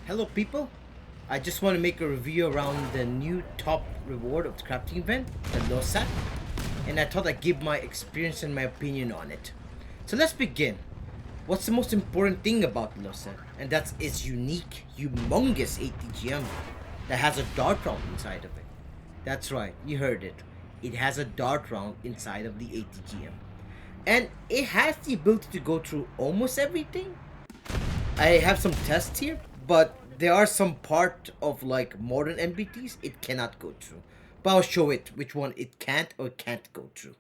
Hello people, I just want to make a review around the new top reward of the crafting event, the Losat, and I thought I'd give my experience and my opinion on it. So let's begin. What's the most important thing about Losat? And that's its unique, humongous ATGM that has a dart round inside of it. That's right, you heard it. It has a dart round inside of the ATGM. And it has the ability to go through almost everything. I have some tests here, but there are some part of like modern MBTs it cannot go through. But I'll show it which one it can't or can't go through.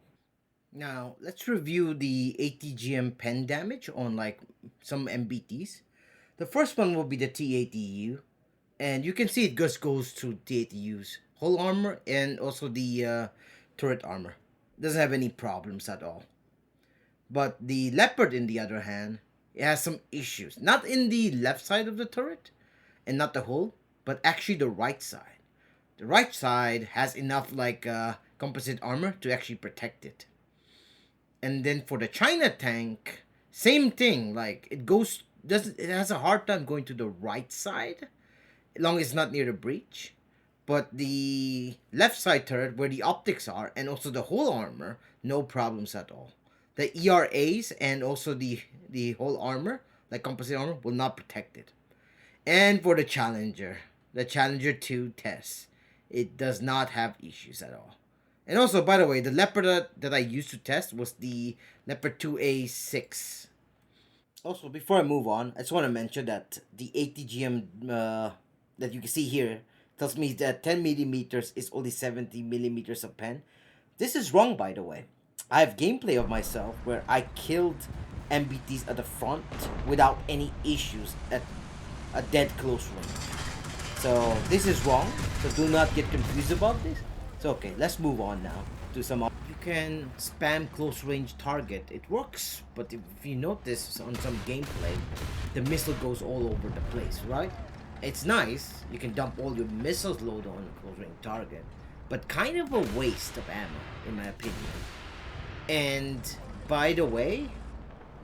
Now let's review the ATGM pen damage on like some MBTs. The first one will be the T80U, and you can see it just goes through T80U's whole armor and also the turret armor. Doesn't have any problems at all. But the Leopard, in the other hand, it has some issues. Not in the left side of the turret, and not the whole, but actually the right side. The right side has enough like composite armor to actually protect it. And then for the China tank, same thing. Like it has a hard time going to the right side, as long as it's not near the breach. But the left side turret, where the optics are, and also the whole armor, no problems at all. The ERAs and also the whole armor, like composite armor, will not protect it. And for the Challenger 2 test, it does not have issues at all. And also, by the way, the Leopard that I used to test was the Leopard 2A6. Also, before I move on, I just want to mention that the ATGM that you can see here tells me that 10 millimeters is only 70 millimeters of pen. This is wrong, by the way. I have gameplay of myself where I killed MBTs at the front without any issues at a dead close range. So this is wrong, so do not get confused about this. So okay, let's move on now to some. You can spam close range target. It works, but if you notice on some gameplay, the missile goes all over the place, right? It's nice, you can dump all your missiles load on a close range target, but kind of a waste of ammo, in my opinion. And by the way,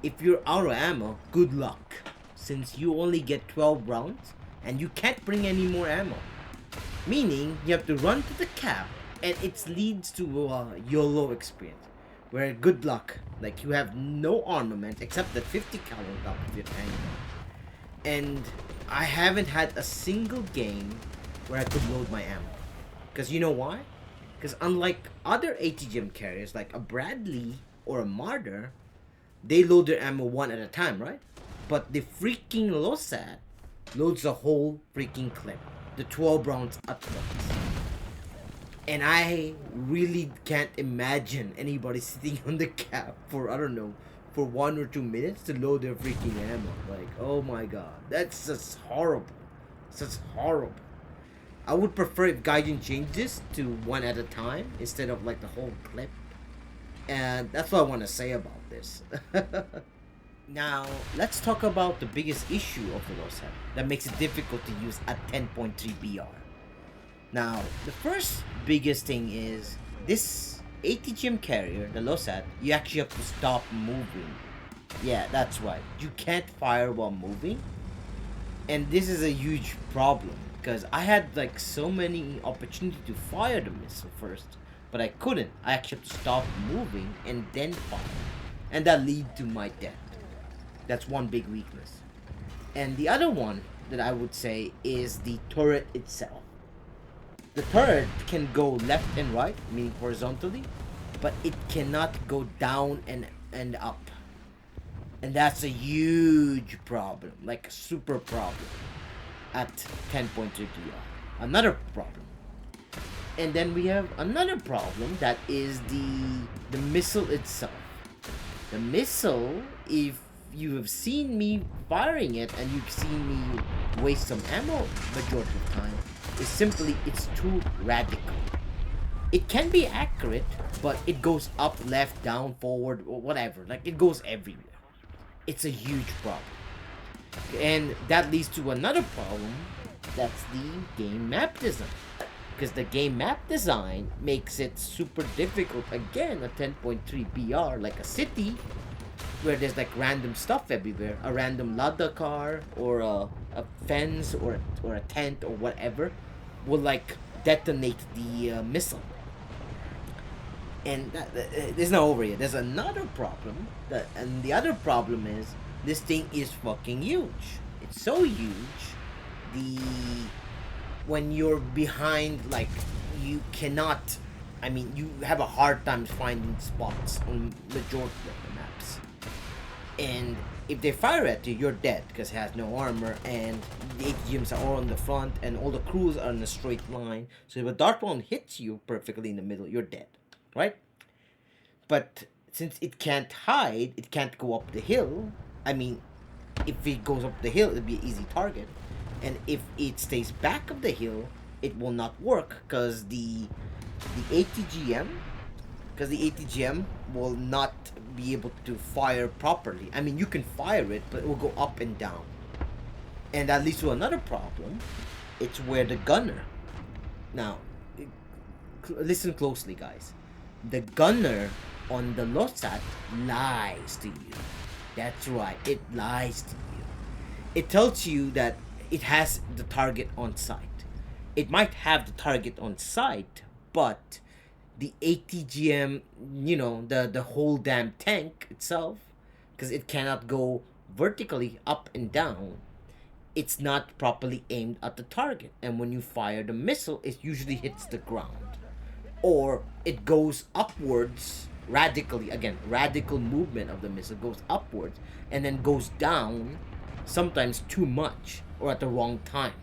if you're out of ammo, good luck, since you only get 12 rounds and you can't bring any more ammo. Meaning you have to run to the cap, and it leads to a YOLO experience where good luck, like you have no armament except that 50 cal on top of your tank. And I haven't had a single game where I could load my ammo. Because you know why? Because unlike other ATGM carriers like a Bradley or a Marder, they load their ammo one at a time, right? But the freaking Losat loads the whole freaking clip, the 12 rounds at once. And I really can't imagine anybody sitting on the cap for, I don't know, for 1 or 2 minutes to load their freaking ammo. Like, oh my god, that's just horrible. It's just horrible. I would prefer if Gaijin changed this to one at a time instead of like the whole clip. And that's what I want to say about this. Now, let's talk about the biggest issue of the Losat that makes it difficult to use at 10.3 BR. Now, the first biggest thing is this ATGM carrier, the Losat, you actually have to stop moving. Yeah, that's right. You can't fire while moving. And this is a huge problem because I had like so many opportunities to fire the missile first, but I couldn't. I actually have to stop moving and then fire. And that lead to my death. That's one big weakness. And the other one that I would say is the turret itself. The turret can go left and right, meaning horizontally, but it cannot go down and up. And that's a huge problem, like a super problem at 10.3 BR. Another problem. And then we have another problem that is the missile itself. The missile, if you have seen me firing it and you've seen me waste some ammo majority of the time, is simply it's too radical. It can be accurate, but it goes up, left, down, forward, or whatever. Like it goes everywhere. It's a huge problem. And that leads to another problem. That's the game map design. Because the game map design makes it super difficult again at 10.3 BR, like a city where there's like random stuff everywhere, a random Lada car or a a fence or a tent or whatever will like detonate the missile. And it's not over yet. There's another problem. And the other problem is this thing is fucking huge. It's so huge. The when you're behind, like you cannot. I mean, you have a hard time finding spots on majority of the maps. And if they fire at you, you're dead because it has no armor, and the ATGMs are all on the front, and all the crews are in a straight line. So if a dart round hits you perfectly in the middle, you're dead, right? But since it can't hide, it can't go up the hill. I mean, if it goes up the hill, it'll be an easy target. And if it stays back of the hill, it will not work because the ATGM because the ATGM will not be able to fire properly. I mean, you can fire it, but it will go up and down. And that leads to another problem. It's where the gunner. Now, listen closely, guys. The gunner on the Losat lies to you. That's right, it lies to you. It tells you that it has the target on sight. It might have the target on sight, but the ATGM, the whole damn tank itself, because it cannot go vertically up and down, it's not properly aimed at the target. And when you fire the missile, it usually hits the ground. Or it goes upwards radically. Again, radical movement of the missile goes upwards and then goes down, sometimes too much or at the wrong time.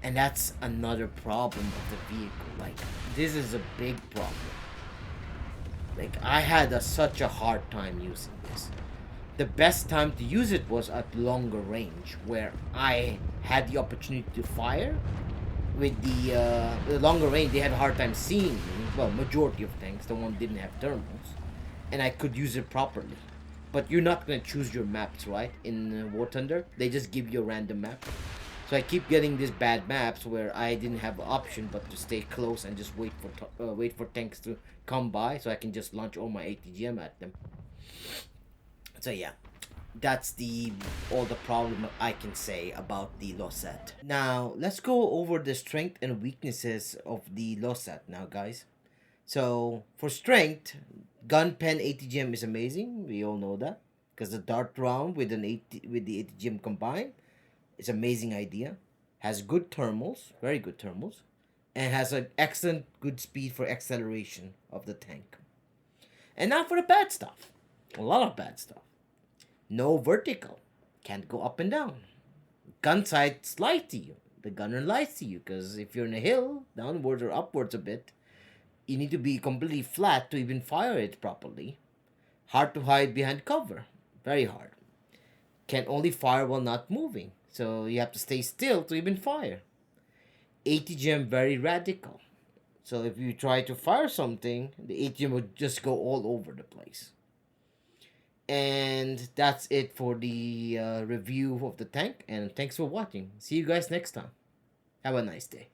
And that's another problem of the vehicle. Like, this is a big problem. Like, I had such a hard time using this. The best time to use it was at longer range, where I had the opportunity to fire. With the longer range, they had a hard time seeing me. Well, majority of tanks, the one didn't have thermals, and I could use it properly. But you're not gonna choose your maps, right? In Warthunder, they just give you a random map. So I keep getting these bad maps where I didn't have the option but to stay close and just wait for tanks to come by, so I can just launch all my ATGM at them. So yeah, that's all the problem I can say about the Losat. Now let's go over the strength and weaknesses of the Losat now, guys. So for strength, gun pen ATGM is amazing. We all know that because the dart round with with the ATGM combined, it's an amazing idea. Has good thermals, very good thermals, and has an excellent good speed for acceleration of the tank. And now for the bad stuff. A lot of bad stuff. No vertical. Can't go up and down. Gun sights lie to you. The gunner lies to you because if you're in a hill, downwards or upwards a bit, you need to be completely flat to even fire it properly. Hard to hide behind cover. Very hard. Can only fire while not moving. So you have to stay still to even fire. ATGM very radical. So if you try to fire something, the ATGM will just go all over the place. And that's it for the review of the tank. And thanks for watching. See you guys next time. Have a nice day.